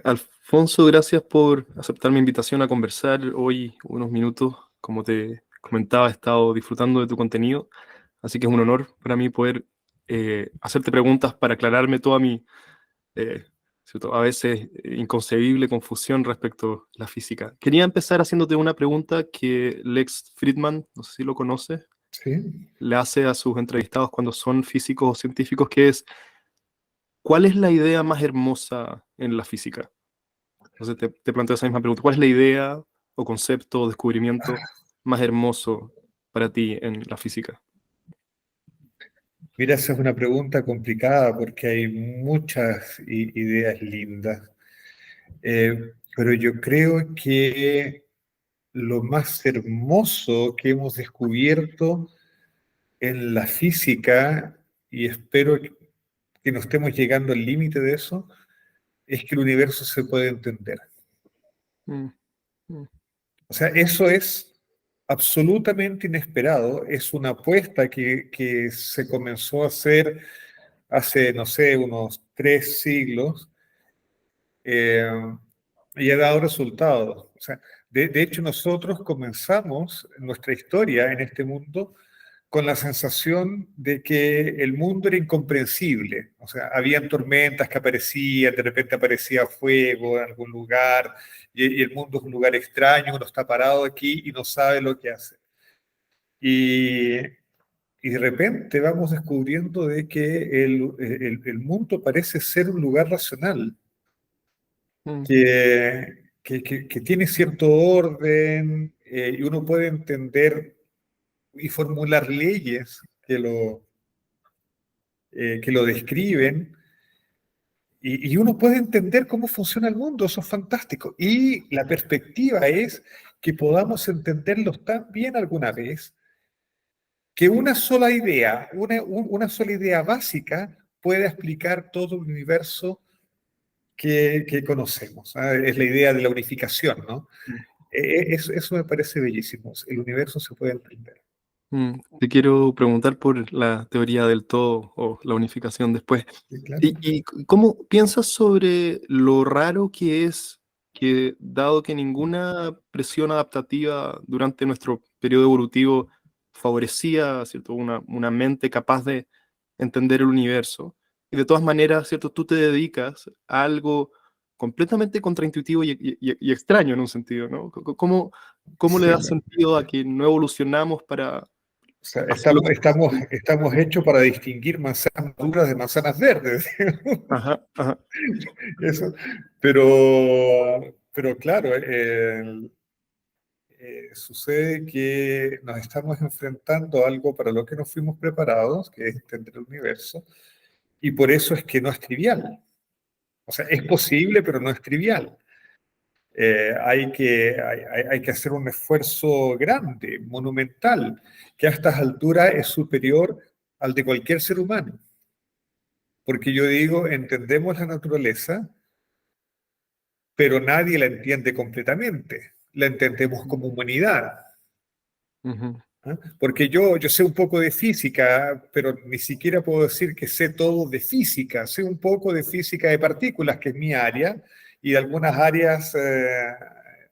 Alfonso, gracias por aceptar mi invitación a conversar hoy unos minutos. Como te comentaba, he estado disfrutando de tu contenido, así que es un honor para mí poder hacerte preguntas para aclararme toda mi, eh, ¿cierto? A veces inconcebible confusión respecto a la física. Quería empezar haciéndote una pregunta que Lex Fridman, no sé si lo conoces, Sí. le hace a sus entrevistados cuando son físicos o científicos, que es, ¿cuál es la idea más hermosa en la física? Entonces te planteo esa misma pregunta. ¿Cuál es la idea o concepto o descubrimiento más hermoso para ti en la física? Mira, esa es una pregunta complicada porque hay muchas ideas lindas. Pero yo creo que lo más hermoso que hemos descubierto en la física, y espero que no estemos llegando al límite de eso, es que el universo se puede entender. Mm, mm, O sea, eso es absolutamente inesperado. Es una apuesta que se comenzó a hacer hace, no sé, unos 3 siglos, eh, y ha dado resultados. O sea, de hecho, nosotros comenzamos nuestra historia en este mundo con la sensación de que el mundo era incomprensible. O sea, habían tormentas que aparecían, de repente aparecía fuego en algún lugar, y el mundo es un lugar extraño, uno está parado aquí y no sabe lo que hace. Y, y de repente vamos descubriendo de que el mundo parece ser un lugar racional, mm, que tiene cierto orden, y uno puede entender y formular leyes que lo describen, y uno puede entender cómo funciona el mundo. Eso es fantástico. Y la perspectiva es que podamos entenderlos tan bien alguna vez que una sola idea básica puede explicar todo el universo que conocemos. ¿Ah? Es la idea de la unificación, ¿no? Eso me parece bellísimo. El universo se puede entender. Te quiero preguntar por la teoría del todo o la unificación después. Sí, claro. ¿Y cómo piensas sobre lo raro que es que, dado que ninguna presión adaptativa durante nuestro periodo evolutivo favorecía, ¿cierto?, una mente capaz de entender el universo, y de todas maneras, ¿cierto?, tú te dedicas a algo completamente contraintuitivo y extraño en un sentido, ¿no? ¿Cómo le Sí, das sentido a que no evolucionamos para o sea, hacer lo que estamos haciendo? estamos hechos para distinguir manzanas maduras de manzanas verdes. Ajá, ajá. Eso. Pero claro, sucede que nos estamos enfrentando a algo para lo que no fuimos preparados, que es entender el universo, y por eso es que no es trivial. O sea, es posible, pero no es trivial. Hay que hacer un esfuerzo grande, monumental, que a estas alturas es superior al de cualquier ser humano. Porque yo digo, entendemos la naturaleza, pero nadie la entiende completamente. La entendemos como humanidad. Ujú, ¿Ah? Porque yo sé un poco de física, pero ni siquiera puedo decir que sé todo de física. Sé un poco de física de partículas, que es mi área, y de algunas áreas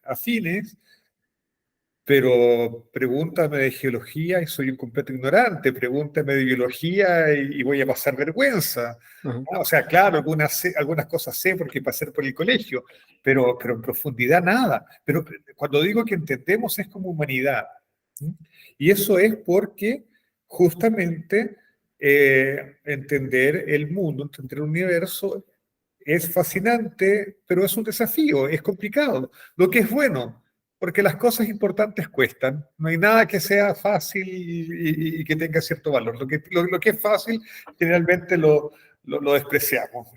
afines. Pero pregúntame de geología y soy un completo ignorante, pregúntame de biología y voy a pasar vergüenza. ujú, Ah, o sea, claro, algunas cosas sé porque pasé por el colegio, pero en profundidad nada. Pero cuando digo que entendemos es como humanidad. ¿Sí? Y eso es porque justamente entender el mundo, entender el universo es fascinante, pero es un desafío, es complicado. Lo que es bueno, porque las cosas importantes cuestan. No hay nada que sea fácil y que tenga cierto valor. Lo que es fácil, generalmente lo despreciamos.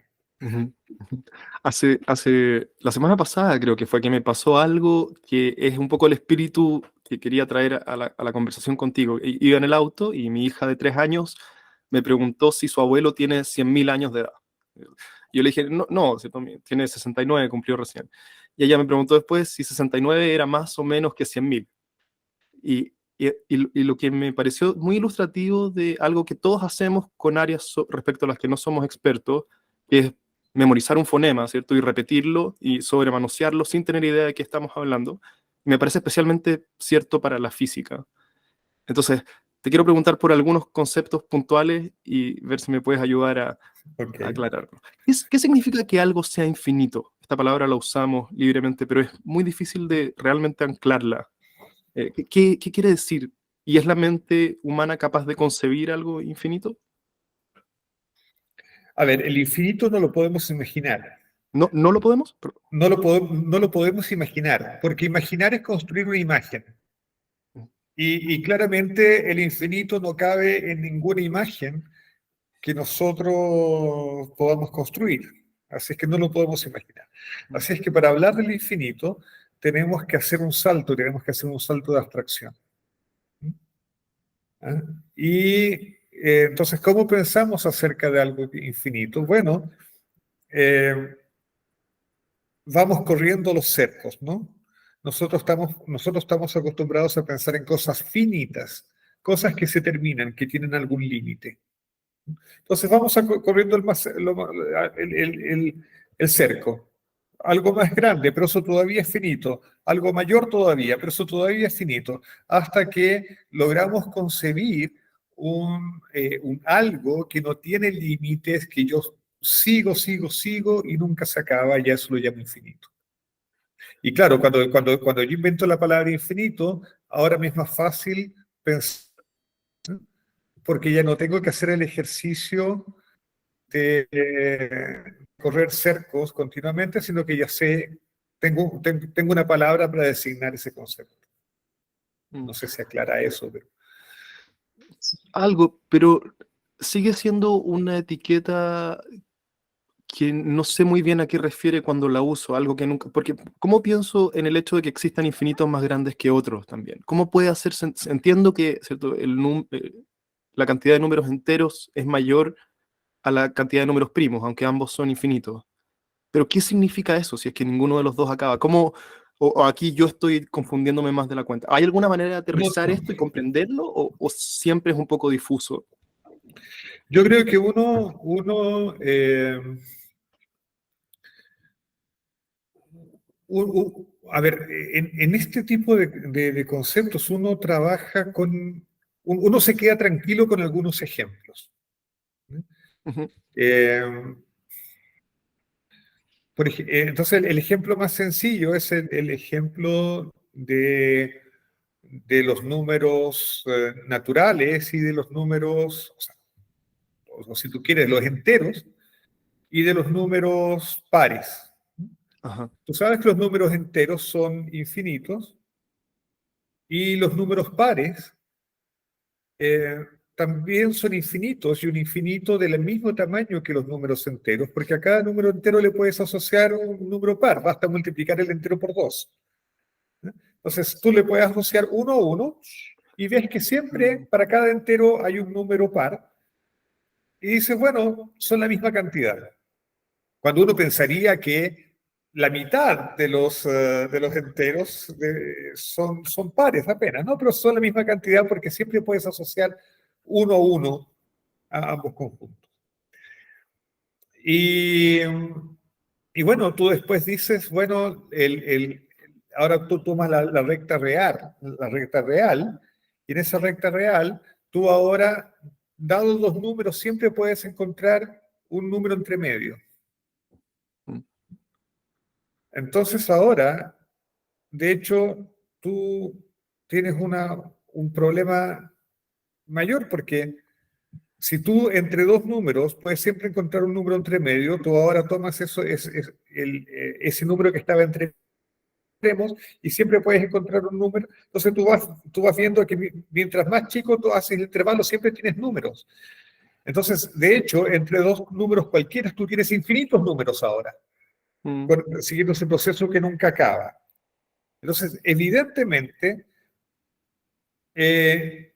ujú, ujú. La semana pasada creo que fue que me pasó algo que es un poco el espíritu que quería traer a la conversación contigo. Iba en el auto y mi hija de 3 años me preguntó si su abuelo tiene 100.000 años de edad. Yo le dije, no, no, ¿cierto? Tiene 69, cumplió recién. Y ella me preguntó después si 69 era más o menos que 100.000. Y lo que me pareció muy ilustrativo de algo que todos hacemos con áreas respecto a las que no somos expertos, que es memorizar un fonema, ¿cierto? Y repetirlo y sobremanosearlo sin tener idea de qué estamos hablando. Me parece especialmente cierto para la física. Entonces, te quiero preguntar por algunos conceptos puntuales y ver si me puedes ayudar Ok. a aclararlo. ¿Qué significa que algo sea infinito? Esta palabra la usamos libremente, pero es muy difícil de realmente anclarla. ¿Qué quiere decir? ¿Y es la mente humana capaz de concebir algo infinito? A ver, el infinito no lo podemos imaginar. ¿No, no lo podemos? No lo podemos imaginar, porque imaginar es construir una imagen. Y claramente el infinito no cabe en ninguna imagen que nosotros podamos construir. Así es que no lo podemos imaginar. Así es que para hablar del infinito tenemos que hacer un salto, tenemos que hacer un salto de abstracción. ¿Ah? Y entonces, ¿cómo pensamos acerca de algo infinito? Bueno, eh, vamos corriendo los cercos, ¿no? Nosotros estamos acostumbrados a pensar en cosas finitas, cosas que se terminan, que tienen algún límite. Entonces vamos corriendo el cerco. Algo más grande, pero eso todavía es finito. Algo mayor todavía, pero eso todavía es finito. Hasta que logramos concebir un algo que no tiene límites, que yo sigo y nunca se acaba, ya eso lo llamo infinito. Y claro, cuando yo invento la palabra infinito, ahora me es más fácil pensar, porque ya no tengo que hacer el ejercicio de correr cercos continuamente, sino que ya sé, tengo una palabra para designar ese concepto. Mm. No sé si aclara eso, pero Algo, pero sigue siendo una etiqueta que no sé muy bien a qué refiere cuando la uso, algo que nunca, porque ¿cómo pienso en el hecho de que existan infinitos más grandes que otros también? ¿Cómo puede hacerse? Entiendo que, ¿cierto? La cantidad de números enteros es mayor a la cantidad de números primos, aunque ambos son infinitos. Pero ¿qué significa eso si es que ninguno de los dos acaba? ¿Cómo, o aquí yo estoy confundiéndome más de la cuenta? ¿Hay alguna manera de no, aterrizar esto y comprenderlo o siempre es un poco difuso? yo creo que a ver, en este tipo de conceptos uno trabaja uno se queda tranquilo con algunos ejemplos. Ujú. Eh, entonces, el ejemplo más sencillo es el ejemplo de los números naturales y de los números, o si tú quieres, los enteros y de los números pares. Ajá. Tú sabes que los números enteros son infinitos y los números pares eh, también son infinitos y un infinito del mismo tamaño que los números enteros, porque a cada número entero le puedes asociar un número par, basta multiplicar el entero por 2. Entonces tú le puedes asociar uno a uno y ves que siempre Mm. para cada entero hay un número par y dices, bueno, son la misma cantidad. Cuando uno pensaría que la mitad de los enteros son pares apenas, ¿no? Pero son la misma cantidad porque siempre puedes asociar uno a uno a ambos conjuntos. Y, y bueno, tú después dices, bueno, ahora tú tomas la recta real, y en esa recta real, tú ahora, dados los números, siempre puedes encontrar un número entre medio. Mm. Entonces ahora, de hecho, tú tienes un problema mayor porque si tú entre dos números puedes siempre encontrar un número entre medio, tú ahora tomas ese número que estaba entre extremos y siempre puedes encontrar un número. Entonces tú vas viendo que mientras más chico tú haces el intervalo, siempre tienes números. Entonces, de hecho, entre dos números cualquiera, tú tienes infinitos números ahora, Mm. siguiendo ese proceso que nunca acaba. Entonces, evidentemente, eh,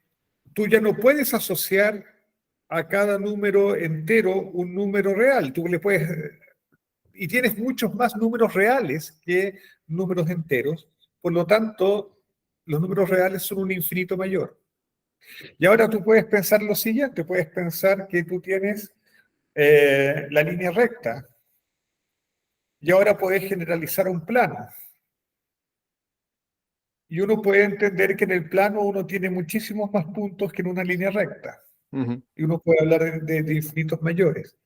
tú ya no puedes asociar a cada número entero un número real. Tú le puedes, y tienes muchos más números reales que números enteros. Por lo tanto, los números reales son un infinito mayor. Y ahora tú puedes pensar lo siguiente, puedes pensar que tú tienes la línea recta. y ahora podés generalizar un plano. Y uno puede entender que en el plano uno tiene muchísimos más puntos que en una línea recta. Ujú, Y uno puede hablar de infinitos mayores.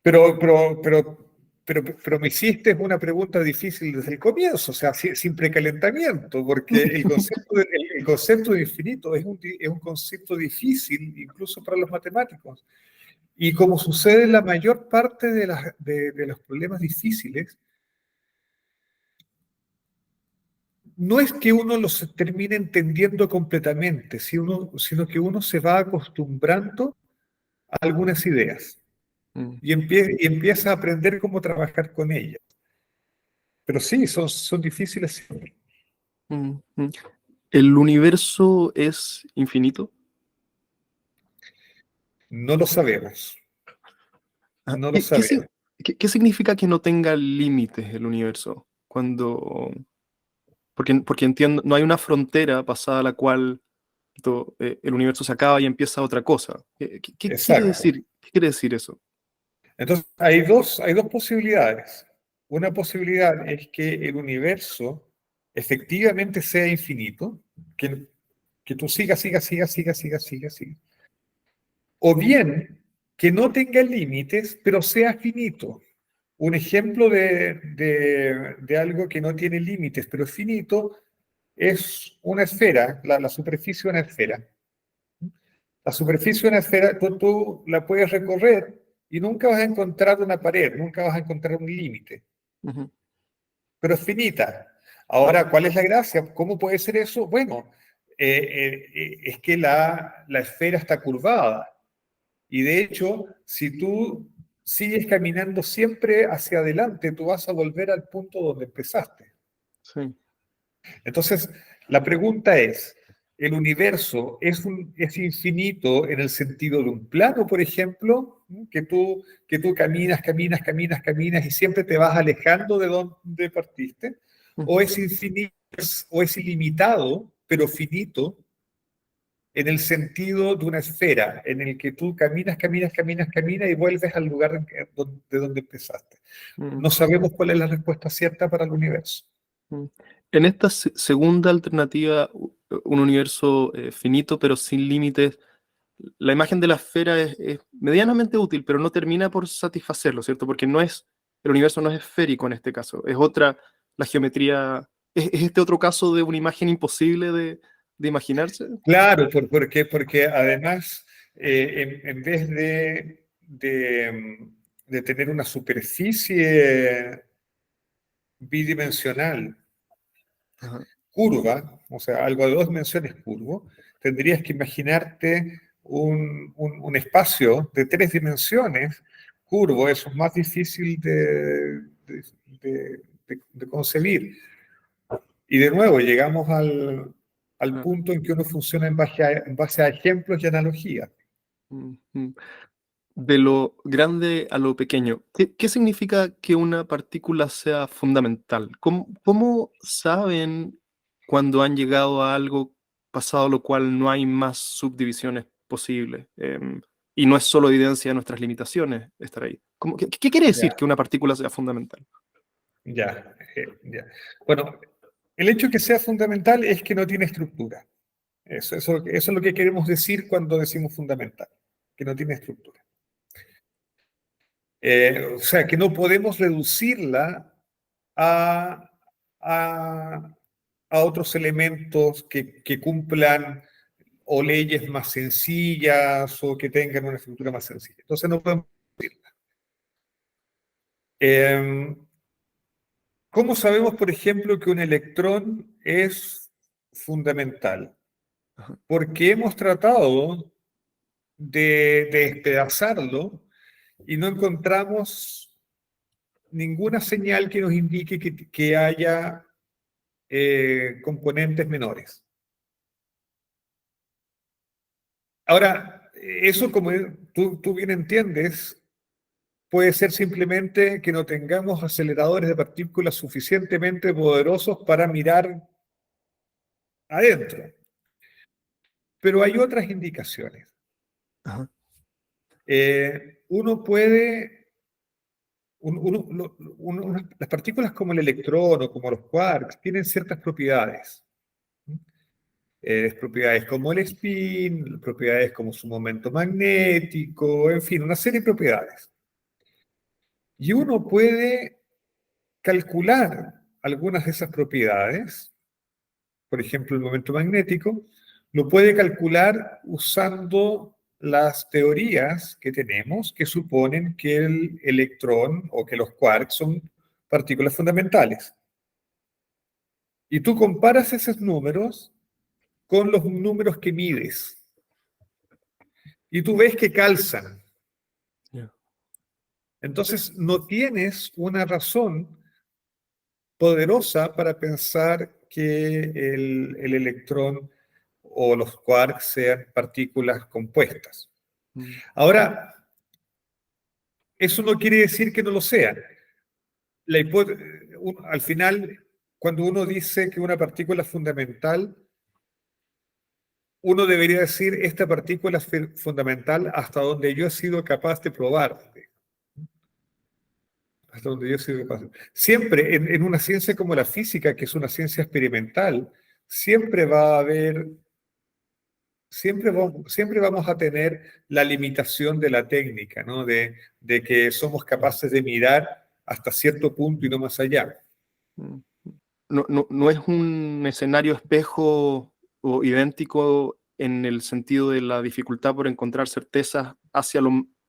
Pero me hiciste una pregunta difícil desde el comienzo, o sea, sin precalentamiento, porque el concepto de infinito es un concepto difícil incluso para los matemáticos. Y como sucede en la mayor parte de los problemas difíciles, no es que uno los termine entendiendo completamente, sino que uno se va acostumbrando a algunas ideas mm, y empieza a aprender cómo trabajar con ellas. Pero sí, son difíciles siempre. mm. ¿El universo es infinito? No lo sabemos, Ah, no lo sabemos. qué significa que no tenga límites el universo? Porque entiendo, no hay una frontera pasada la cual el universo se acaba y empieza otra cosa. Exacto. Qué quiere decir eso? Entonces, hay dos posibilidades. Una posibilidad es que el universo efectivamente sea infinito, que tú sigas. O bien que no tenga límites, pero sea finito. Un ejemplo de algo que no tiene límites, pero es finito, es una esfera, la superficie de una esfera. La superficie de una esfera, tú la puedes recorrer y nunca vas a encontrar una pared, nunca vas a encontrar un límite, Ujú, pero es finita. Ahora, ¿cuál es la gracia? ¿Cómo puede ser eso? Bueno, es que la esfera está curvada. Y de hecho, si tú sigues caminando siempre hacia adelante, tú vas a volver al punto donde empezaste. sí. Entonces, la pregunta es, ¿el universo es infinito en el sentido de un plano, por ejemplo? Que tú caminas y siempre te vas alejando de donde partiste? ¿O Ujú, es infinito, o es ilimitado, pero finito, en el sentido de una esfera, en el que tú caminas y vuelves al lugar de donde empezaste? mm, No sabemos cuál es la respuesta cierta para el universo. mm. En esta segunda alternativa, un universo finito pero sin límites, la imagen de la esfera es medianamente útil, pero no termina por satisfacerlo, ¿cierto? Porque el universo no es esférico en este caso, es otra, la geometría, es este otro caso de una imagen imposible de imaginarse. Claro, porque además, en vez de tener una superficie bidimensional Ajá. curva, o sea, algo de dos dimensiones curvo, tendrías que imaginarte un espacio de tres dimensiones curvo. Eso es más difícil de concebir. Y de nuevo, llegamos al Ah, punto en que uno funciona en base a ejemplos y analogías. mm, mm. De lo grande a lo pequeño, ¿qué significa que una partícula sea fundamental? Cómo saben cuando han llegado a algo pasado lo cual no hay más subdivisiones posibles? Y no es solo evidencia de nuestras limitaciones estar ahí. ¿Qué quiere decir Ya, que una partícula sea fundamental? ya. Bueno, el hecho que sea fundamental es que no tiene estructura. Eso es lo que queremos decir cuando decimos fundamental, que no tiene estructura. O sea, que no podemos reducirla a, a, a otros elementos que cumplan o leyes más sencillas o que tengan una estructura más sencilla. Entonces no podemos reducirla. Eh, ¿Cómo sabemos, por ejemplo, que un electrón es fundamental? Ajá. Porque hemos tratado de despedazarlo y no encontramos ninguna señal que nos indique que haya componentes menores. Ahora, eso como tú bien entiendes, puede ser simplemente que no tengamos aceleradores de partículas suficientemente poderosos para mirar adentro. Pero hay otras indicaciones. Ajá. Eh, uno puede, las partículas como el electrón o como los quarks tienen ciertas propiedades. Propiedades como el spin, propiedades como su momento magnético, en fin, una serie de propiedades. Y uno puede calcular algunas de esas propiedades, por ejemplo, el momento magnético, lo puede calcular usando las teorías que tenemos que suponen que el electrón o que los quarks son partículas fundamentales. Y tú comparas esos números con los números que mides. Y tú ves que calzan. Yeah. Entonces, no tienes una razón poderosa para pensar que el electrón o los quarks sean partículas compuestas. Mm. Ahora, eso no quiere decir que no lo sean. Al final, cuando uno dice que una partícula es fundamental, uno debería decir esta partícula es fundamental hasta donde yo he sido capaz de probar. Hasta donde yo he sido capaz. Siempre en una ciencia como la física, que es una ciencia experimental, siempre va a haber, siempre vamos a tener la limitación de la técnica, ¿no? De que somos capaces de mirar hasta cierto punto y no más allá. Mm. No es un escenario espejo o idéntico en el sentido de la dificultad por encontrar certezas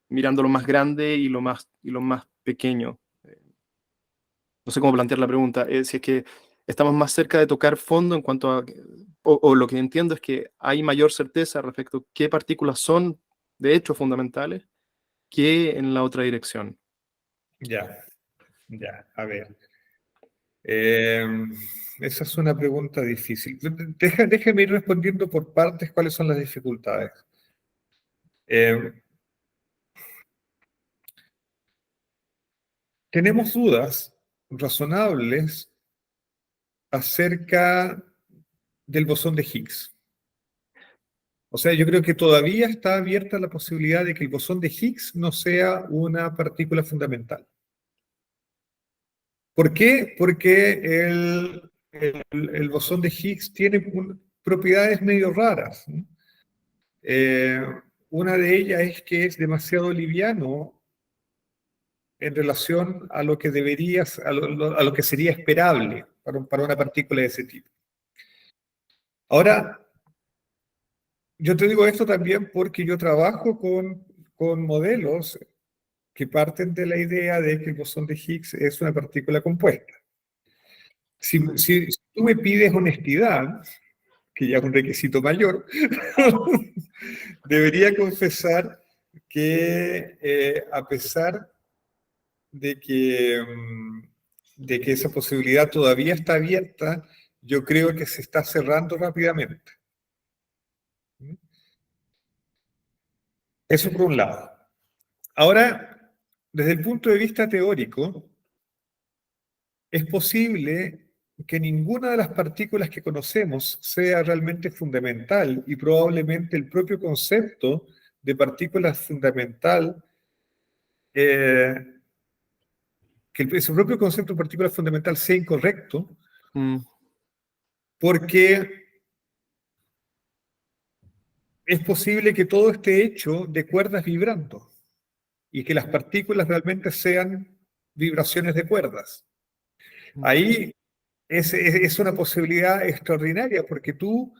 mirando lo más grande y lo más pequeño. No sé cómo plantear la pregunta. Si es que estamos más cerca de tocar fondo en cuanto a, o lo que entiendo es que hay mayor certeza respecto a qué partículas son de hecho fundamentales que en la otra dirección. Ya, ya, a ver. Eh, Esa es una pregunta difícil. Déjame ir respondiendo por partes cuáles son las dificultades. Eh, Tenemos dudas razonables acerca del bosón de Higgs. O sea, yo creo que todavía está abierta la posibilidad de que el bosón de Higgs no sea una partícula fundamental. ¿Por qué? Porque el bosón de Higgs tiene propiedades medio raras, ¿no? Eh, una de ellas es que es demasiado liviano en relación a lo que a lo que sería esperable para una partícula de ese tipo. Ahora, yo te digo esto también porque yo trabajo con modelos que parten de la idea de que el bosón de Higgs es una partícula compuesta. Si tú me pides honestidad, que ya es un requisito mayor, debería confesar que a pesar de de que esa posibilidad todavía está abierta, yo creo que se está cerrando rápidamente. Eso por un lado. Ahora, desde el punto de vista teórico, es posible que ninguna de las partículas que conocemos sea realmente fundamental y probablemente el propio concepto de partícula fundamental, que ese propio concepto de partícula fundamental sea incorrecto, Mm. porque es posible que todo esté hecho de cuerdas vibrando y que las partículas realmente sean vibraciones de cuerdas. Mm. Ahí es una posibilidad extraordinaria porque tú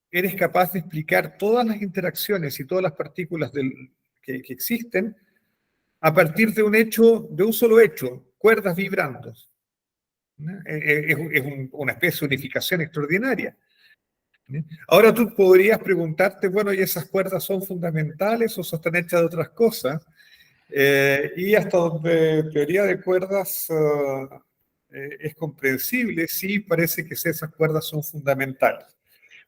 eres capaz de explicar todas las interacciones y todas las partículas que existen a partir de un hecho, de un solo hecho, cuerdas vibrando, ¿no? Una especie de unificación extraordinaria. Ahora tú podrías preguntarte, bueno, ¿y esas cuerdas son fundamentales o están hechas de otras cosas? Y hasta donde teoría de cuerdas es comprensible, sí parece que esas cuerdas son fundamentales.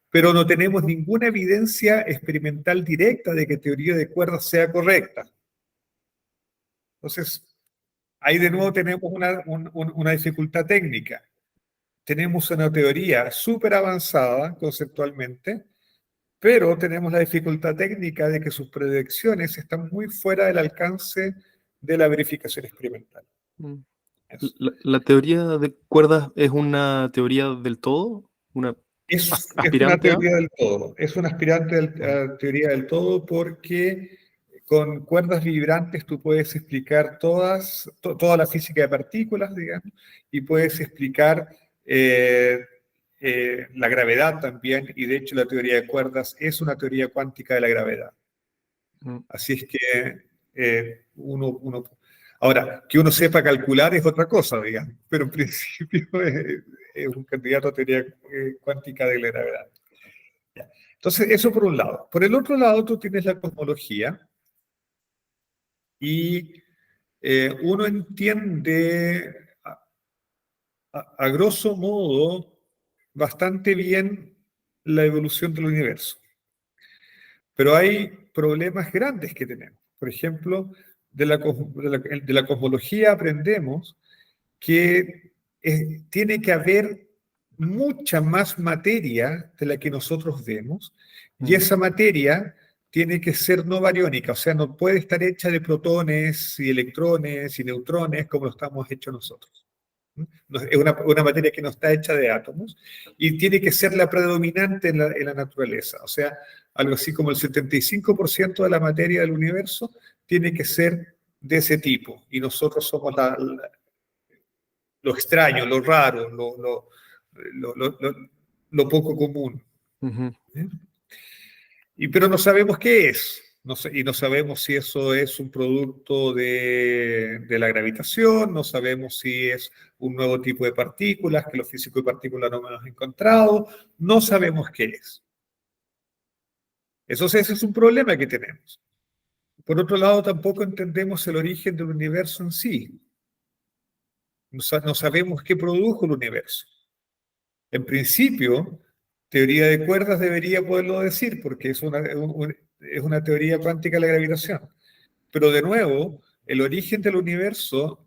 Pero no tenemos ninguna evidencia experimental directa de que teoría de cuerdas sea correcta. Entonces, ahí de nuevo tenemos una dificultad técnica. Tenemos una teoría súper avanzada conceptualmente, pero tenemos la dificultad técnica de que sus predicciones están muy fuera del alcance de la verificación experimental. Mm. Eso. La teoría de cuerdas es una teoría del todo, una Es una aspirante a. teoría del todo, es una aspirante Mm, a teoría del todo porque con cuerdas vibrantes tú puedes explicar toda la física de partículas, digamos, y puedes explicar eh, la gravedad también, y de hecho la teoría de cuerdas es una teoría cuántica de la gravedad. mm, Así es que ahora, que uno sepa calcular es otra cosa, digamos, pero en principio es un candidato a teoría cuántica de la gravedad. Ya. Entonces, eso por un lado. Por el otro lado, tú tienes la cosmología y uno entiende a grosso modo bastante bien la evolución del universo. Pero hay problemas grandes que tenemos. Por ejemplo, de la cosmología aprendemos que tiene que haber mucha más materia de la que nosotros vemos, y mm, esa materia tiene que ser no bariónica, o sea, no puede estar hecha de protones y electrones y neutrones como lo estamos hechos nosotros. Es una materia que no está hecha de átomos y tiene que ser la predominante en la naturaleza. O sea, algo así como el 75% de la materia del universo tiene que ser de ese tipo. Y nosotros somos lo extraño, lo raro, lo, lo, lo, lo poco común. ujú, ¿Eh? Pero no sabemos qué es. Y no sabemos si eso es un producto de la gravitación, no sabemos si es un nuevo tipo de partículas que los físicos de partículas no hemos encontrado, no sabemos qué es. Eso ese es un problema que tenemos. Por otro lado, tampoco entendemos el origen del universo en sí. No sabemos qué produjo el universo. En principio, teoría de cuerdas debería poderlo decir, porque es una teoría cuántica de la gravitación. Pero de nuevo, el origen del universo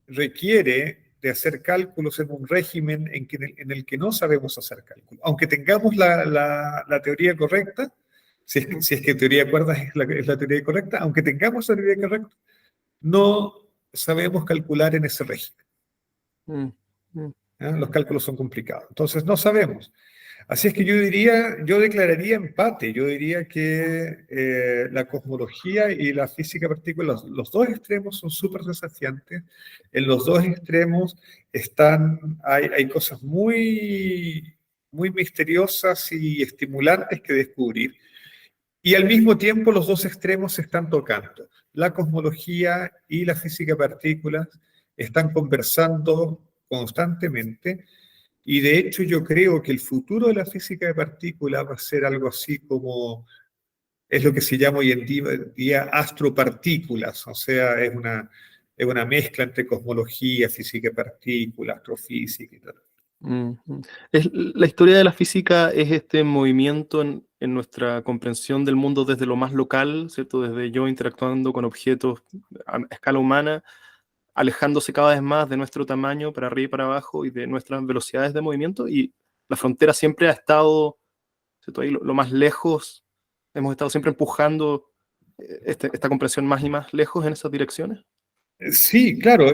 requiere de hacer cálculos en un régimen en el que no sabemos hacer cálculos. Aunque tengamos la teoría correcta, si es que teoría de cuerdas es la teoría correcta, aunque tengamos la teoría correcta, no sabemos calcular en ese régimen. mm, mm, ¿Eh? Los cálculos son complicados. Entonces, no sabemos. Así es que yo declararía empate. Yo diría que la cosmología y la física particular, los dos extremos son súper desafiantes. En los dos extremos hay cosas muy misteriosas y estimulantes que descubrir. Y al mismo tiempo los dos extremos se están tocando. La cosmología y la física de partículas están conversando constantemente y de hecho yo creo que el futuro de la física de partículas va a ser algo así como, es lo que se llama hoy en día astropartículas, o sea, es una mezcla entre cosmología, física de partículas, astrofísica y tal. mm, mm. La historia de la física es este movimiento en nuestra comprensión del mundo desde lo más local, ¿cierto? Desde yo interactuando con objetos a escala humana, alejándose cada vez más de nuestro tamaño para arriba y para abajo y de nuestras velocidades de movimiento, y la frontera siempre ha estado, ¿cierto? Ahí lo más lejos, hemos estado siempre empujando esta comprensión más y más lejos en esas direcciones. Sí, claro,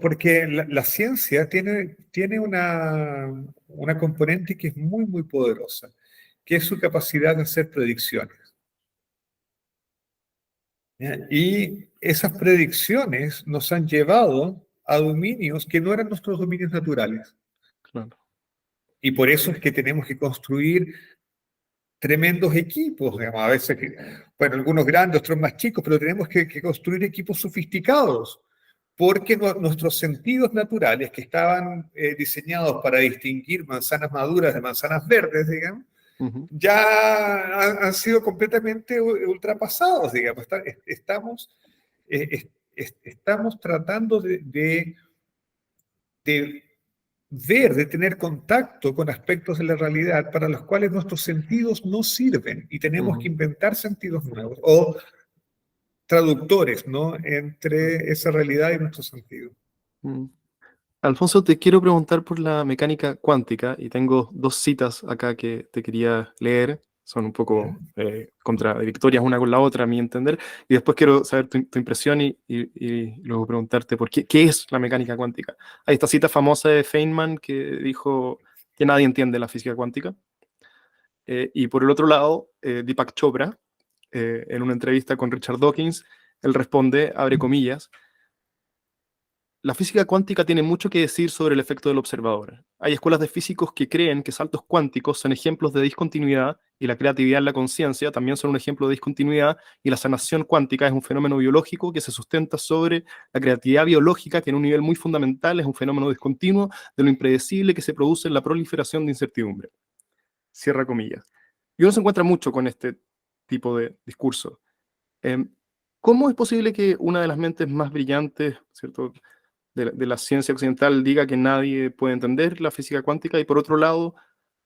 porque la ciencia tiene una componente que es muy poderosa, que es su capacidad de hacer predicciones. ¿Ya? Y esas predicciones nos han llevado a dominios que no eran nuestros dominios naturales. Claro. Y por eso es que tenemos que construir tremendos equipos, digamos, a veces, bueno, algunos grandes, otros más chicos, pero tenemos que construir equipos sofisticados, porque nuestros sentidos naturales, que estaban diseñados para distinguir manzanas maduras de manzanas verdes, digamos, Ujú, ya han sido completamente ultrapasados, digamos. Estamos tratando de ver, de tener contacto con aspectos de la realidad para los cuales nuestros sentidos no sirven y tenemos que ujú, inventar sentidos nuevos o traductores, ¿no? Entre esa realidad y nuestros sentidos. mm. Alfonso, te quiero preguntar por la mecánica cuántica y tengo dos citas acá que te quería leer. son un poco contradictorias una con la otra, a mi entender. Y después quiero saber tu impresión y luego preguntarte qué es la mecánica cuántica. Hay esta cita famosa de Feynman que dijo que nadie entiende la física cuántica. Y por el otro lado, Deepak Chopra, en una entrevista con Richard Dawkins, él responde, abre comillas, la física cuántica tiene mucho que decir sobre el efecto del observador. Hay escuelas de físicos que creen que saltos cuánticos son ejemplos de discontinuidad y la creatividad en la conciencia también son un ejemplo de discontinuidad y la sanación cuántica es un fenómeno biológico que se sustenta sobre la creatividad biológica que en un nivel muy fundamental es un fenómeno discontinuo de lo impredecible que se produce en la proliferación de incertidumbre. Cierra comillas. Y uno se encuentra mucho con este tipo de discurso. ¿Cómo es posible que una de las mentes más brillantes, ¿cierto?, de la ciencia occidental diga que nadie puede entender la física cuántica y por otro lado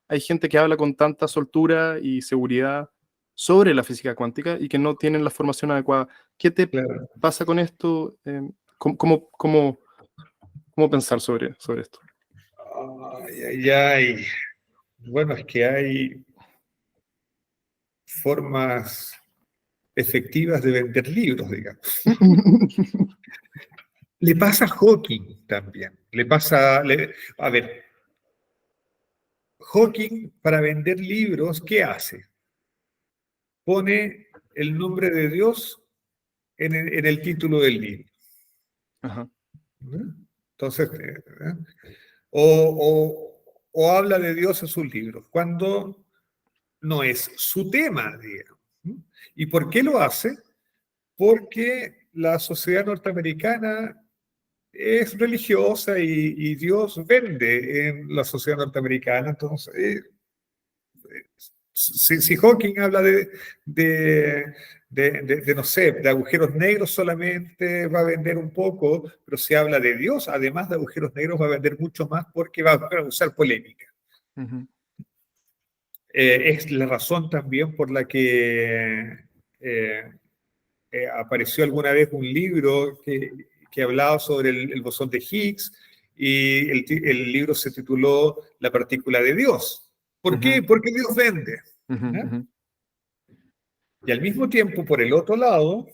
hay gente que habla con tanta soltura y seguridad sobre la física cuántica y que no tienen la formación adecuada? ¿Qué te Claro. pasa con esto? ¿Cómo pensar sobre esto? Bueno, es que hay formas efectivas de vender libros, digamos. Le pasa a Hawking también. A ver, Hawking para vender libros, ¿qué hace? Pone el nombre de Dios en el título del libro. Ajá. Entonces, o habla de Dios en sus libros, cuando no es su tema, digamos. ¿Y por qué lo hace? Porque la sociedad norteamericana es religiosa y Dios vende en la sociedad norteamericana. Entonces, si Hawking habla no sé, de agujeros negros solamente va a vender un poco, pero si habla de Dios, además de agujeros negros, va a vender mucho más porque va a causar polémica. Uh-huh. Es la razón también por la que apareció alguna vez un libro que hablaba sobre el bosón de Higgs y el libro se tituló La partícula de Dios. ¿Por qué? Porque Dios vende. Uh-huh. Y al mismo tiempo, por el otro lado,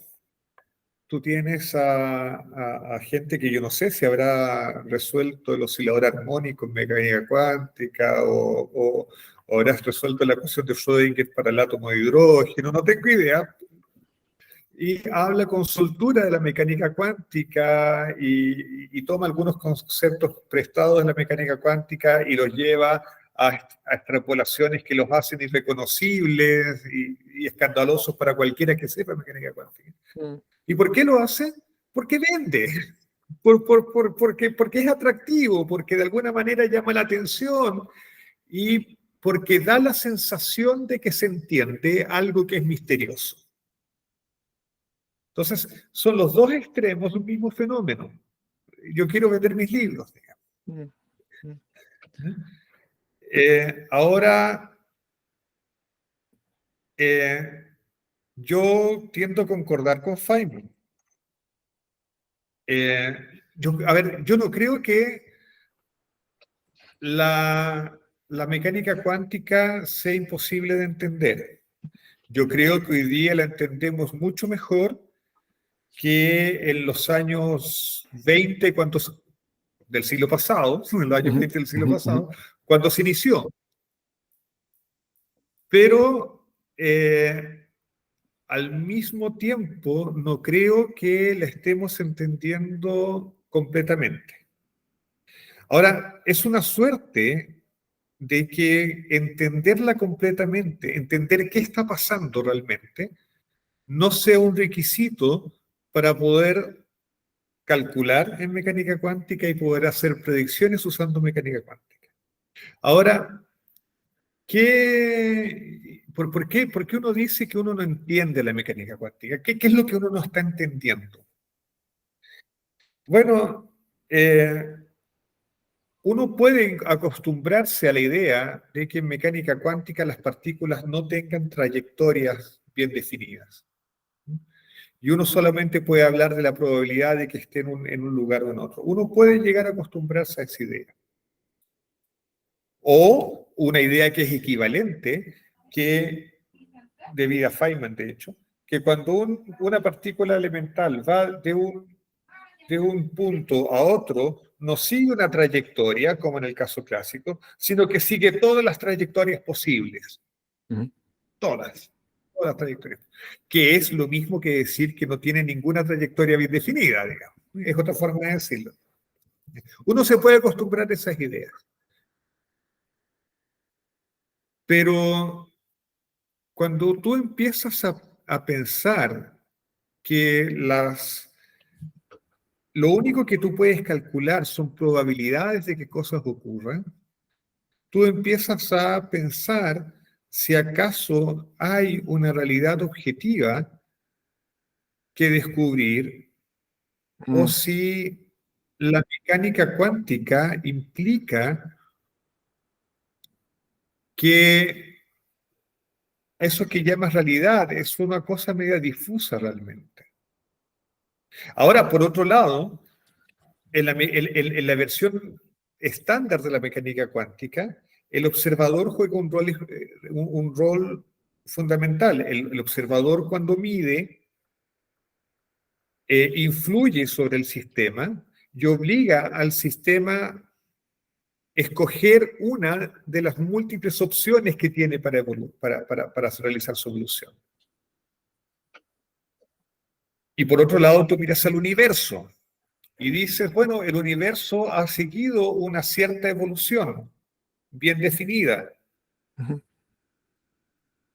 tú tienes a gente que yo no sé si habrá resuelto el oscilador armónico en mecánica cuántica o habrás resuelto la ecuación de Schrödinger para el átomo de hidrógeno, no tengo idea. Y habla con soltura de la mecánica cuántica y toma algunos conceptos prestados de la mecánica cuántica y los lleva a extrapolaciones que los hacen irreconocibles y escandalosos para cualquiera que sepa mecánica cuántica. ¿Y por qué lo hace? Porque vende, porque es atractivo, porque de alguna manera llama la atención y porque da la sensación de que se entiende algo que es misterioso. Entonces, son los dos extremos de un mismo fenómeno. Yo quiero vender mis libros, digamos. Ahora, yo tiendo a concordar con Feynman. Yo no creo que la mecánica cuántica sea imposible de entender. Yo creo que hoy día la entendemos mucho mejor que en los años 20, del siglo pasado, en los años 20 del siglo pasado, cuando se inició. Pero al mismo tiempo no creo que la estemos entendiendo completamente. Ahora, es una suerte de que entenderla completamente, entender qué está pasando realmente, no sea un requisito para poder calcular en mecánica cuántica y poder hacer predicciones usando mecánica cuántica. Ahora, ¿por qué uno dice que uno no entiende la mecánica cuántica? ¿Qué es lo que uno no está entendiendo? Bueno, uno puede acostumbrarse a la idea de que en mecánica cuántica las partículas no tengan trayectorias bien definidas. Y uno solamente puede hablar de la probabilidad de que esté en un lugar o en otro. Uno puede llegar a acostumbrarse a esa idea. O una idea que es equivalente, que de vida Feynman, de hecho, que cuando una partícula elemental va de un punto a otro, no sigue una trayectoria, como en el caso clásico, sino que sigue todas las trayectorias posibles. Ujú. Todas las trayectorias. Que es lo mismo que decir que no tiene ninguna trayectoria bien definida, digamos. Es otra forma de decirlo. Uno se puede acostumbrar a esas ideas. Pero cuando tú empiezas a pensar que lo único que tú puedes calcular son probabilidades de que cosas ocurran, tú empiezas a pensar si acaso hay una realidad objetiva que descubrir o Mm, si la mecánica cuántica implica que eso que llamas realidad es una cosa media difusa realmente. Ahora, por otro lado, en la versión estándar de la mecánica cuántica, el observador juega un rol fundamental. El observador cuando mide influye sobre el sistema y obliga al sistema escoger una de las múltiples opciones que tiene para realizar su evolución. Y por otro lado, tú miras al universo y dices, bueno, el universo ha seguido una cierta evolución bien definida. ujú.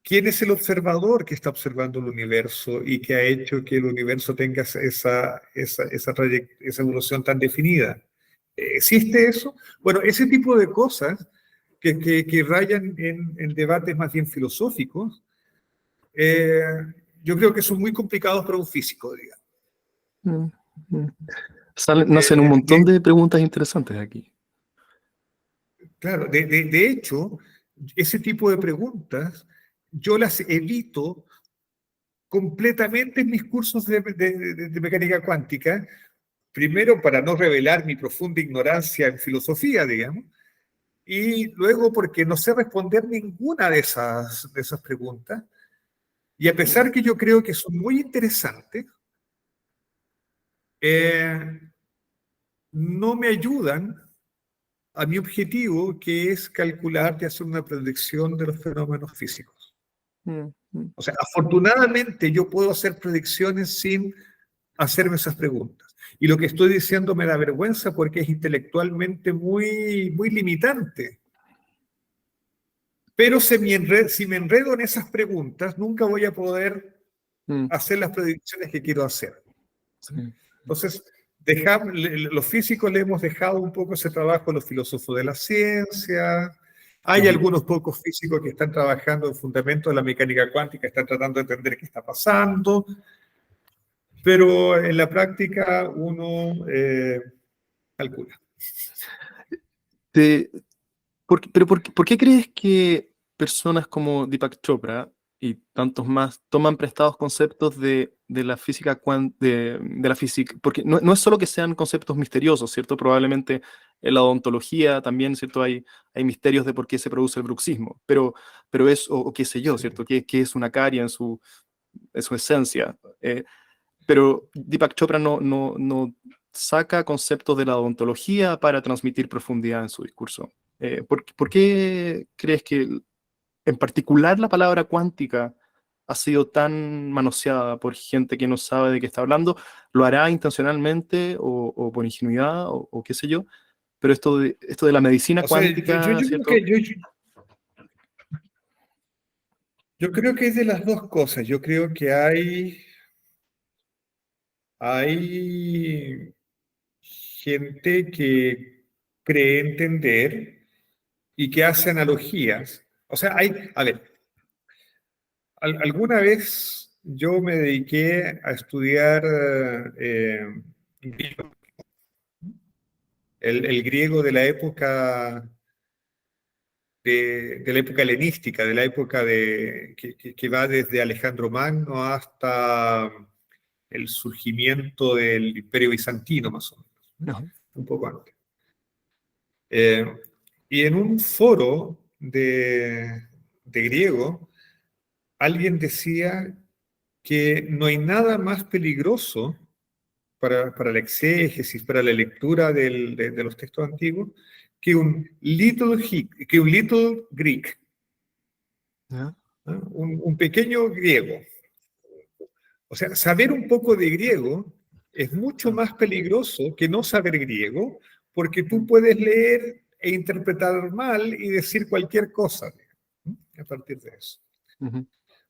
¿Quién es el observador que está observando el universo y que ha hecho que el universo tenga esa evolución tan definida? ¿Existe eso? Bueno, ese tipo de cosas que rayan en debates más bien filosóficos, eh, yo creo que son muy complicados para un físico, digamos. Mm, mm. Nacen un montón De, de preguntas interesantes aquí. claro, de hecho, ese tipo de preguntas yo las evito completamente en mis cursos de mecánica cuántica, primero para no revelar mi profunda ignorancia en filosofía, digamos, y luego porque no sé responder ninguna de esas preguntas, y a pesar que yo creo que son muy interesantes, eh, no me ayudan a mi objetivo, que es calcular y hacer una predicción de los fenómenos físicos. Mm, mm, O sea, afortunadamente yo puedo hacer predicciones sin hacerme esas preguntas. Y lo que estoy diciendo me da vergüenza porque es intelectualmente muy, muy limitante. Pero si me enredo en esas preguntas, nunca voy a poder mm, hacer las predicciones que quiero hacer. sí. Entonces, los físicos le hemos dejado un poco ese trabajo a los filósofos de la ciencia. Hay Ujú. algunos pocos físicos que están trabajando en fundamentos de la mecánica cuántica, están tratando de entender qué está pasando, pero en la práctica uno calcula. Te- pero por qué crees que personas como Deepak Chopra y tantos más toman prestados conceptos de la física de la física? Porque no es solo que sean conceptos misteriosos, ¿cierto? Probablemente en la odontología también, ¿cierto? Hay misterios de por qué se produce el bruxismo, pero o qué sé yo, Sí. ¿cierto? ¿Qué es una caria en su esencia? Pero Deepak Chopra no saca conceptos de la odontología para transmitir profundidad en su discurso. ¿Por qué crees que en particular la palabra cuántica ha sido tan manoseada por gente que no sabe de qué está hablando? ¿Lo hará intencionalmente o por ingenuidad o qué sé yo? Pero esto de la medicina O sea, cuántica, yo creo ¿cierto? yo creo que es de las dos cosas. Yo creo que hay gente que cree entender y que hace analogías. O sea, a ver, alguna vez yo me dediqué a estudiar el griego de la época helenística, de la época que va desde Alejandro Magno hasta el surgimiento del Imperio Bizantino, más o menos, No. un poco antes. Y en un foro de griego, alguien decía que no hay nada más peligroso para la exégesis, para la lectura de los textos antiguos, que que un little Greek, ¿Ya? ¿no? Un pequeño griego. O sea, saber un poco de griego es mucho Mm, más peligroso que no saber griego, porque tú mm, puedes leer e interpretar mal y decir cualquier cosa, ¿no? A partir de eso. ujú,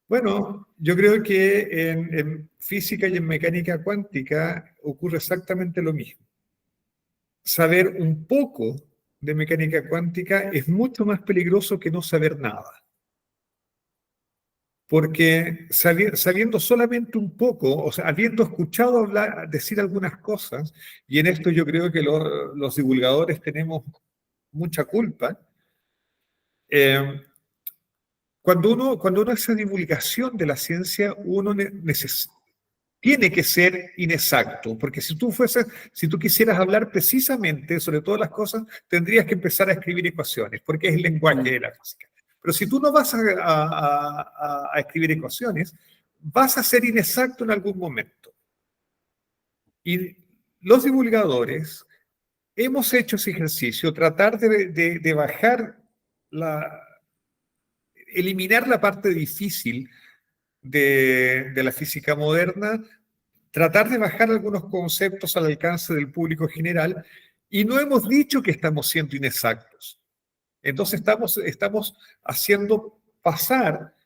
Bueno, yo creo que en física y en mecánica cuántica ocurre exactamente lo mismo. Saber un poco de mecánica cuántica es mucho más peligroso que no saber nada. Porque sabiendo solamente un poco, o sea, habiendo escuchado hablar, decir algunas cosas, y en esto yo creo que los divulgadores tenemos mucha culpa, eh, cuando uno hace divulgación de la ciencia, uno tiene que ser inexacto, porque si tú quisieras hablar precisamente sobre todas las cosas, tendrías que empezar a escribir ecuaciones, porque es el lenguaje mm, de la física. Pero si tú no vas a escribir ecuaciones, vas a ser inexacto en algún momento. Y los divulgadores hemos hecho ese ejercicio, tratar de bajar eliminar la parte difícil de la física moderna, tratar de bajar algunos conceptos al alcance del público general, y no hemos dicho que estamos siendo inexactos. Entonces estamos haciendo pasar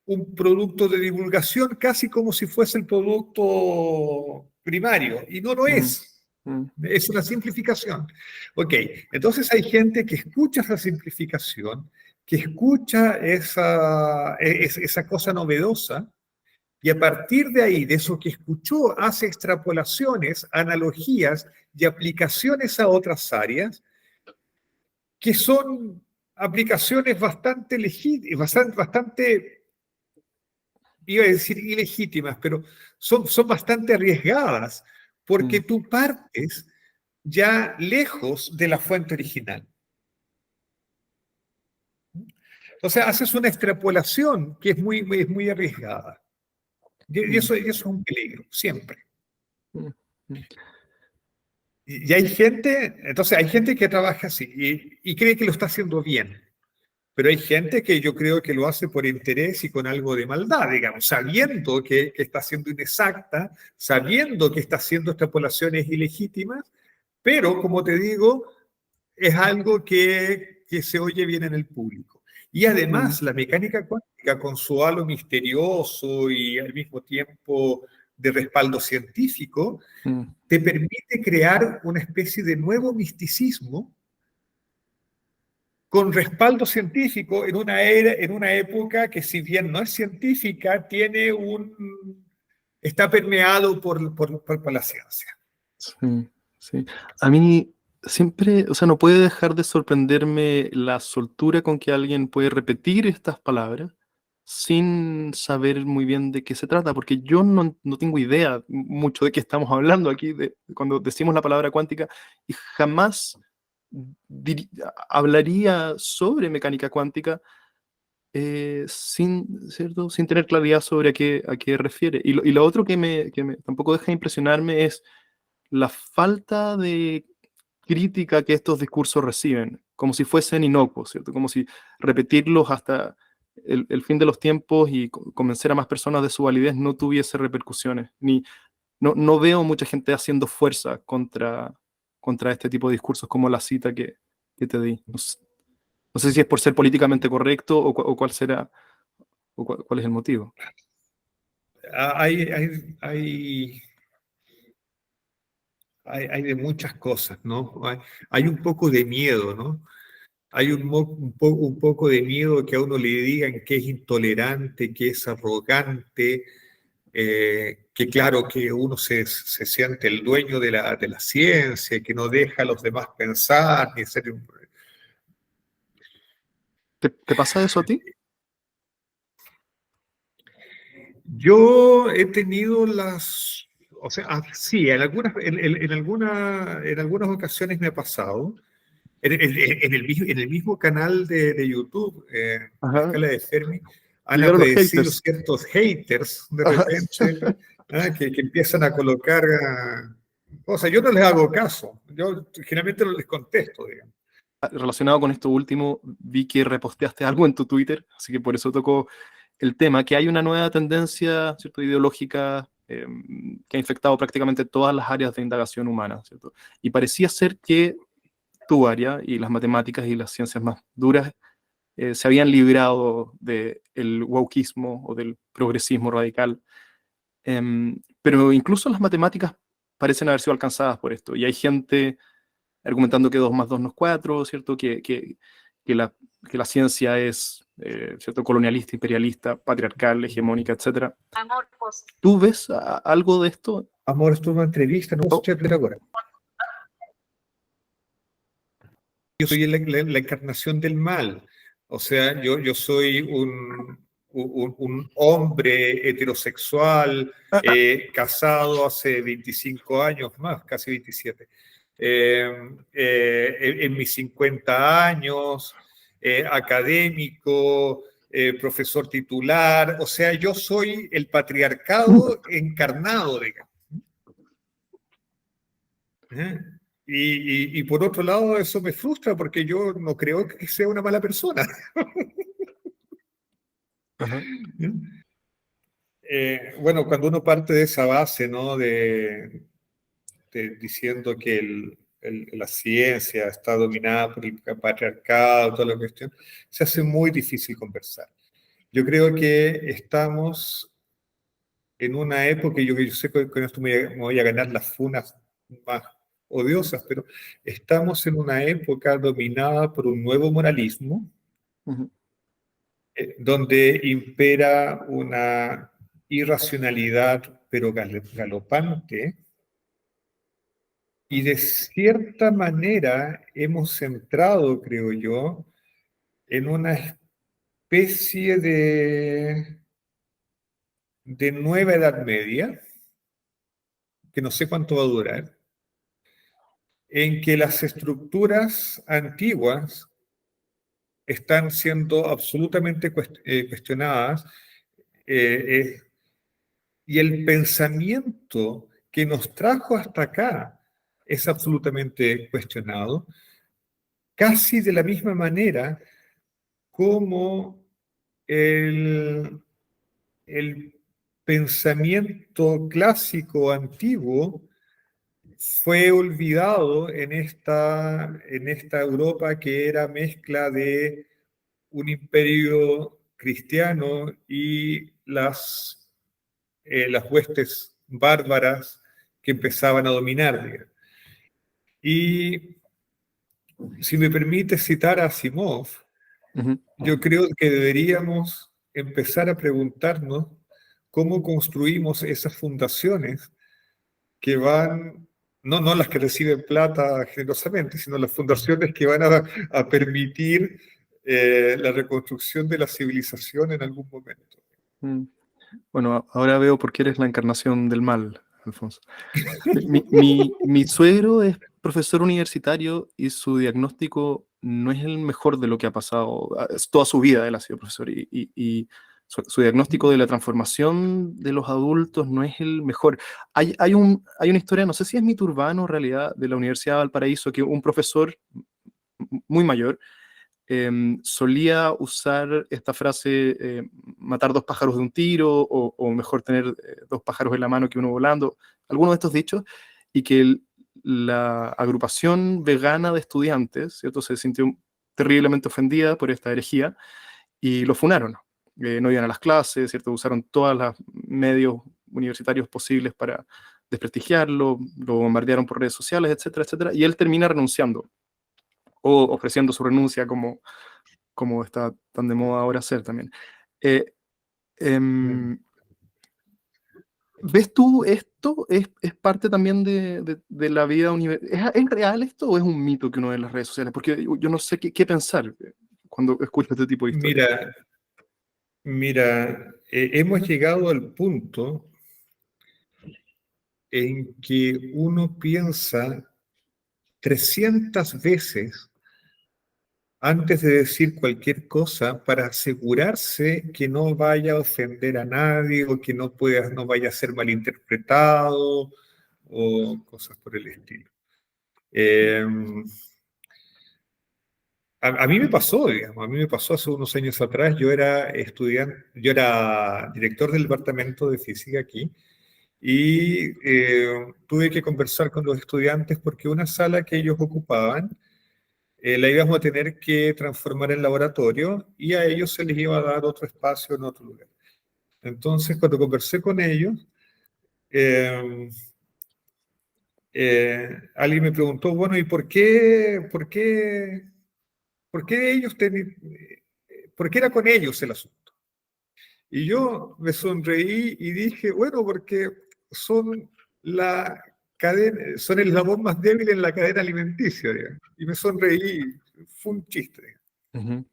un producto de divulgación casi como si fuese el producto primario, y no lo mm, es. mm, Es una simplificación. Ok, entonces hay gente que escucha esa simplificación, que escucha esa cosa novedosa, y a partir de ahí, de eso que escuchó, hace extrapolaciones, analogías y aplicaciones a otras áreas, que son aplicaciones bastante legítimas, bastante, iba a decir ilegítimas, pero son bastante arriesgadas, porque mm, tú partes ya lejos de la fuente original. Entonces haces una extrapolación que es muy arriesgada. mm, Y eso es un peligro, siempre. mm, mm, Y hay gente, entonces hay gente que trabaja así y cree que lo está haciendo bien, pero hay gente que yo creo que lo hace por interés y con algo de maldad, digamos, sabiendo que está siendo inexacta, sabiendo que está haciendo extrapolaciones ilegítimas, pero como te digo, es algo que se oye bien en el público. Y mm, además, la mecánica cuántica, con su halo misterioso y al mismo tiempo de respaldo científico, mm. te permite crear una especie de nuevo misticismo con respaldo científico en una época que, si bien no es científica, está permeado por la ciencia. Sí, sí. A mí siempre, o sea, no puede dejar de sorprenderme la soltura con que alguien puede repetir estas palabras sin saber muy bien de qué se trata, porque yo no tengo idea mucho de qué estamos hablando aquí, cuando decimos la palabra cuántica, y jamás hablaría sobre mecánica cuántica ¿cierto? Sin tener claridad sobre a qué refiere. Y lo otro tampoco deja de impresionarme es la falta de crítica que estos discursos reciben, como si fuesen inocuos, ¿cierto? Como si repetirlos hasta el fin de los tiempos y convencer a más personas de su validez no tuviese repercusiones. No veo mucha gente haciendo fuerza contra este tipo de discursos como la cita que te di. No sé si es por ser políticamente correcto o cuál será, cuál es el motivo. Hay, hay, hay, hay de muchas cosas, ¿no? Hay un poco de miedo, ¿no? Hay un poco de miedo que a uno le digan que es intolerante, que es arrogante, que claro, que uno se siente el dueño de la ciencia, que no deja a los demás pensar, ni hacer... ¿Te pasa eso a ti? Yo he tenido o sea, sí, en algunas ocasiones me ha pasado. En el mismo canal de YouTube, Ajá. Escala de Fermi, han Llegaron los aparecido haters. ciertos haters de Ajá. repente, que empiezan a colocar cosas. Yo no les hago caso, yo generalmente no les contesto, digamos. Relacionado con esto último, vi que reposteaste algo en tu Twitter, así que por eso tocó el tema, que hay una nueva tendencia, ¿cierto?, ideológica que ha infectado prácticamente todas las áreas de indagación humana, ¿cierto? Y parecía ser que tu área y las matemáticas y las ciencias más duras se habían librado del wokismo o del progresismo radical. Pero incluso las matemáticas parecen haber sido alcanzadas por esto. Y hay gente argumentando que 2 más 2 no es 4, ¿cierto? Que, la, que la ciencia es, ¿cierto?, colonialista, imperialista, patriarcal, hegemónica, etc. ¿Tú ves algo de esto? Amor, esto es una entrevista, no Oh, estoy a ahora. Yo soy la encarnación del mal. O sea, yo soy un hombre heterosexual, casado hace 25 años más, casi 27. En mis 50 años, académico, profesor titular. O sea, yo soy el patriarcado encarnado, digamos. ¿Eh? Y por otro lado, eso me frustra porque yo no creo que sea una mala persona. ajá. Bueno, cuando uno parte de esa base, ¿no? Diciendo que la ciencia está dominada por el patriarcado, toda la cuestión, se hace muy difícil conversar. Yo creo que estamos en una época, y yo sé que con esto me voy a ganar las funas más odiosas, pero estamos en una época dominada por un nuevo moralismo, Uh-huh. donde impera una irracionalidad, pero galopante, y de cierta manera hemos entrado, creo yo, en una especie de nueva Edad Media, que no sé cuánto va a durar, en que las estructuras antiguas están siendo absolutamente cuestionadas, eh, y el pensamiento que nos trajo hasta acá es absolutamente cuestionado, casi de la misma manera como el, el pensamiento clásico antiguo fue olvidado en esta Europa que era mezcla de un imperio cristiano y las huestes bárbaras que empezaban a dominar, digamos. Y si me permite citar a Asimov, Uh-huh. yo creo que deberíamos empezar a preguntarnos cómo construimos esas fundaciones que van, no las que reciben plata generosamente, sino las fundaciones que van a permitir la reconstrucción de la civilización en algún momento. Bueno, ahora veo por qué eres la encarnación del mal, Alfonso. Mi suegro es profesor universitario y su diagnóstico no es el mejor de lo que ha pasado. Toda su vida él ha sido profesor y su diagnóstico de la transformación de los adultos no es el mejor. Hay una historia, no sé si es mito urbano en realidad, de la Universidad de Valparaíso, que un profesor muy mayor solía usar esta frase, matar 2 pájaros de un tiro, o mejor tener 2 pájaros en la mano que uno volando, algunos de estos dichos, y que la agrupación vegana de estudiantes, ¿cierto?, se sintió terriblemente ofendida por esta herejía y lo funaron. No iban a las clases, ¿cierto?, usaron todos los medios universitarios posibles para desprestigiarlo, lo bombardearon por redes sociales, etcétera, etcétera, y él termina renunciando o ofreciendo su renuncia como está tan de moda ahora hacer también. Eh, em, ¿Ves tú esto? ¿Es parte también de la vida universitaria? ¿Es real esto o es un mito que uno ve en las redes sociales? Porque yo no sé qué pensar cuando escucho este tipo de historias. Mira, hemos llegado al punto en que uno piensa 300 veces antes de decir cualquier cosa para asegurarse que no vaya a ofender a nadie o que no vaya a ser malinterpretado o cosas por el estilo. Eh, a mí me pasó, digamos, a mí me pasó hace unos años atrás, yo era estudiante, yo era director del departamento de física aquí y tuve que conversar con los estudiantes porque una sala que ellos ocupaban la íbamos a tener que transformar en laboratorio y a ellos se les iba a dar otro espacio en otro lugar. Entonces, cuando conversé con ellos, eh, alguien me preguntó, bueno, ¿y por qué por qué era con ellos el asunto? Y yo me sonreí y dije, bueno, porque son la cadena, son el eslabón más débil en la cadena alimenticia, digamos. Y me sonreí, fue un chiste. Ujú.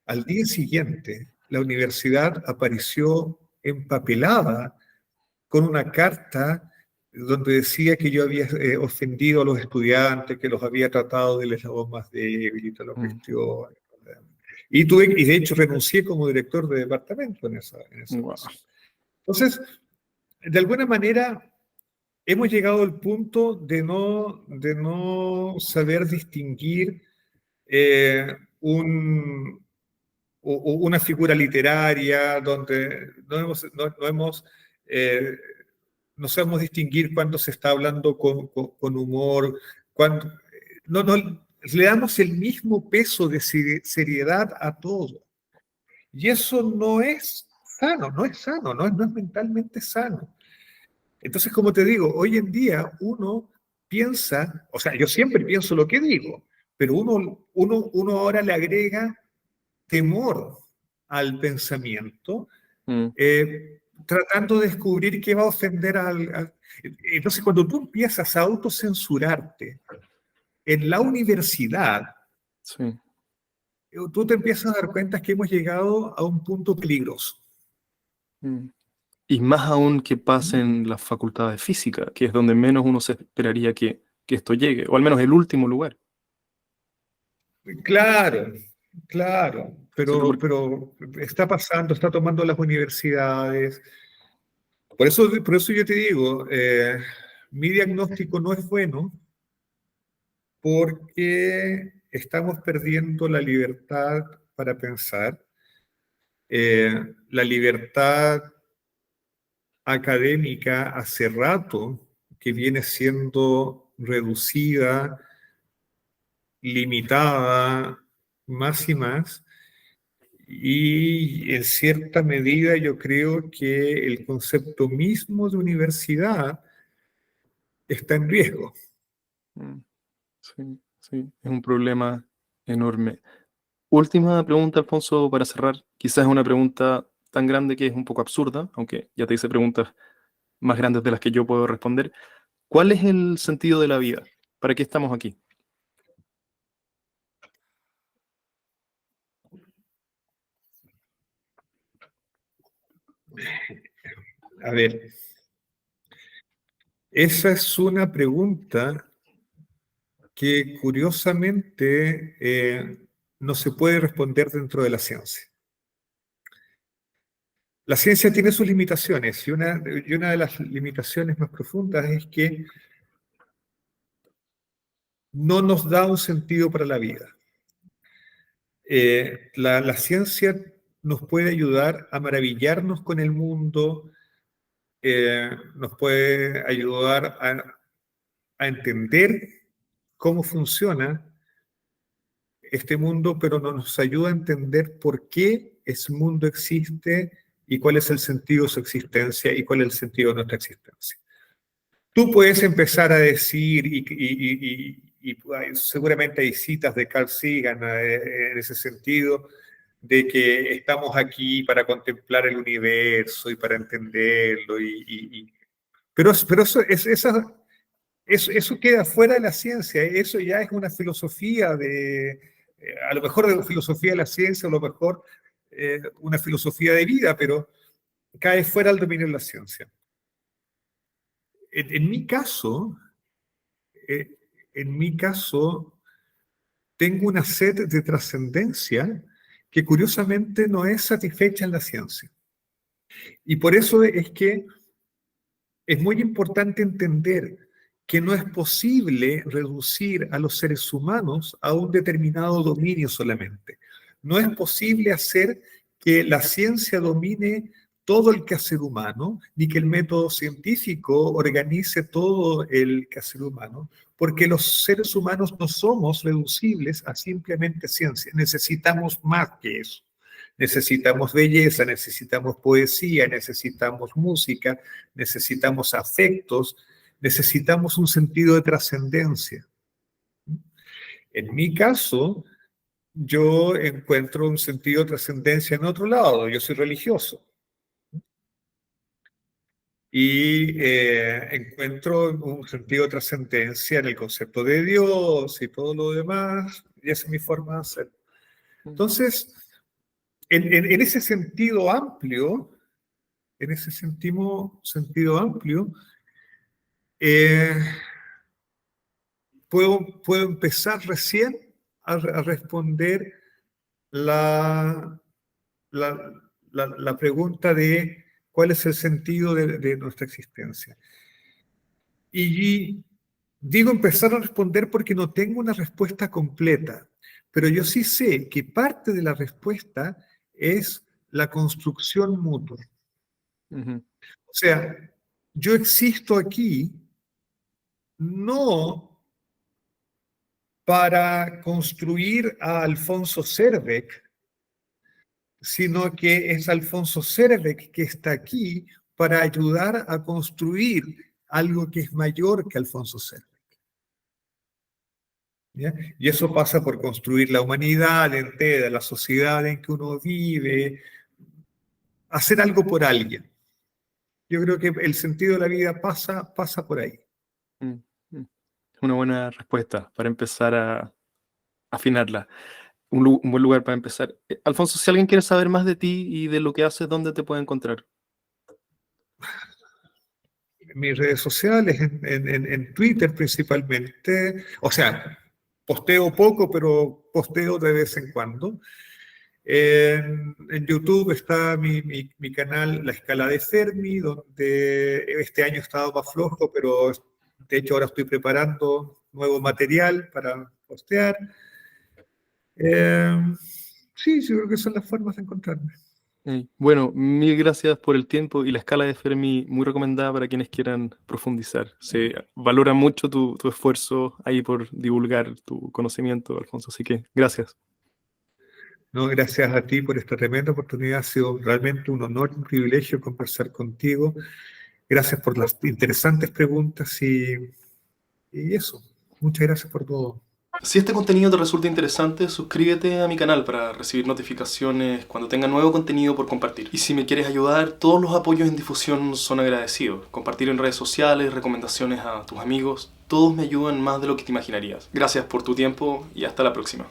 Al día siguiente, la universidad apareció empapelada con una carta donde decía que yo había ofendido a los estudiantes, que los había tratado del eslabón más débil y toda la Mm. cuestión. Y de hecho renuncié como director de departamento en esa Guau. ocasión. Entonces, de alguna manera, hemos llegado al punto de no saber distinguir un, una figura literaria donde eh, no sabemos distinguir cuándo se está hablando con humor, cuando le damos el mismo peso de seriedad a todo. Y eso no es sano, no es mentalmente sano. Entonces, como te digo, hoy en día uno piensa, o sea, yo siempre pienso lo que digo, pero uno ahora le agrega temor al pensamiento, Mm. tratando de descubrir qué va a ofender Entonces, cuando tú empiezas a autocensurarte en la universidad, Sí. tú te empiezas a dar cuenta que hemos llegado a un punto peligroso. Mm. Y más aún que pase en la facultad de física, que es donde menos uno se esperaría que esto llegue, o al menos el último lugar. Claro, claro, ¿Cierto? Porque, pero está pasando, está tomando las universidades. Por eso yo te digo, mi diagnóstico no es bueno porque estamos perdiendo la libertad para pensar, la libertad académica hace rato que viene siendo reducida, limitada, más y más, y en cierta medida yo creo que el concepto mismo de universidad está en riesgo. mm, sí, sí, es un problema enorme. Última pregunta, Alfonso, para cerrar. Quizás es una pregunta tan grande que es un poco absurda, aunque ya te hice preguntas más grandes de las que yo puedo responder. ¿Cuál es el sentido de la vida? ¿Para qué estamos aquí? A ver, esa es una pregunta que curiosamente no se puede responder dentro de la ciencia. La ciencia tiene sus limitaciones y una de las limitaciones más profundas es que no nos da un sentido para la vida. La ciencia nos puede ayudar a maravillarnos con el mundo, nos puede ayudar a entender cómo funciona este mundo, pero no nos ayuda a entender por qué ese mundo existe y cuál es el sentido de su existencia y cuál es el sentido de nuestra existencia. Tú puedes empezar a decir, seguramente hay citas de Carl Sagan en ese sentido, de que estamos aquí para contemplar el universo y para entenderlo, pero eso queda fuera de la ciencia, eso ya es una filosofía a lo mejor de filosofía de la ciencia, a lo mejor una filosofía de vida, pero cae fuera del dominio de la ciencia. En mi caso, eh, en mi caso, tengo una sed de trascendencia que curiosamente no es satisfecha en la ciencia. Y por eso es que es muy importante entender que no es posible reducir a los seres humanos a un determinado dominio solamente. No es posible hacer que la ciencia domine todo el quehacer humano, ni que el método científico organice todo el quehacer humano, porque los seres humanos no somos reducibles a simplemente ciencia. Necesitamos más que eso. Necesitamos belleza, necesitamos poesía, necesitamos música, necesitamos afectos, necesitamos un sentido de trascendencia. En mi caso, yo encuentro un sentido de trascendencia en otro lado, yo soy religioso. Y encuentro un sentido de trascendencia en el concepto de Dios y todo lo demás, y esa es mi forma de hacer. Entonces, en ese sentido amplio, eh, puedo empezar recién a responder la, la, la pregunta de cuál es el sentido de nuestra existencia. Y digo empezar a responder porque no tengo una respuesta completa, pero yo sí sé que parte de la respuesta es la construcción mutua. Ujú. O sea, yo existo aquí no para construir a Alfonso Cervec, sino que es Alfonso Cervec que está aquí para ayudar a construir algo que es mayor que Alfonso Cervec. ¿Ya? Y eso pasa por construir la humanidad entera, la sociedad en que uno vive, hacer algo por alguien. Yo creo que el sentido de la vida pasa por ahí. Mm, mm. Una buena respuesta para empezar a afinarla. Un buen lugar para empezar. Alfonso, si alguien quiere saber más de ti y de lo que haces, ¿dónde te puede encontrar? En mis redes sociales, en Twitter principalmente, o sea, posteo poco, pero posteo de vez en cuando. En YouTube está mi canal La Escala de Fermi, donde este año he estado más flojo, pero de hecho ahora estoy preparando nuevo material para postear. Eh, sí, yo creo que son las formas de encontrarme. Bueno, mil gracias por el tiempo y la escala de Fermi, muy recomendada para quienes quieran profundizar. Se valora mucho tu esfuerzo ahí por divulgar tu conocimiento, Alfonso, así que gracias. No, gracias a ti por esta tremenda oportunidad. Ha sido realmente un honor, un privilegio conversar contigo. Gracias por las interesantes preguntas y eso. Muchas gracias por todo. Si este contenido te resulta interesante, suscríbete a mi canal para recibir notificaciones cuando tenga nuevo contenido por compartir. Y si me quieres ayudar, todos los apoyos en difusión son agradecidos. Compartir en redes sociales, recomendaciones a tus amigos, todos me ayudan más de lo que te imaginarías. Gracias por tu tiempo y hasta la próxima.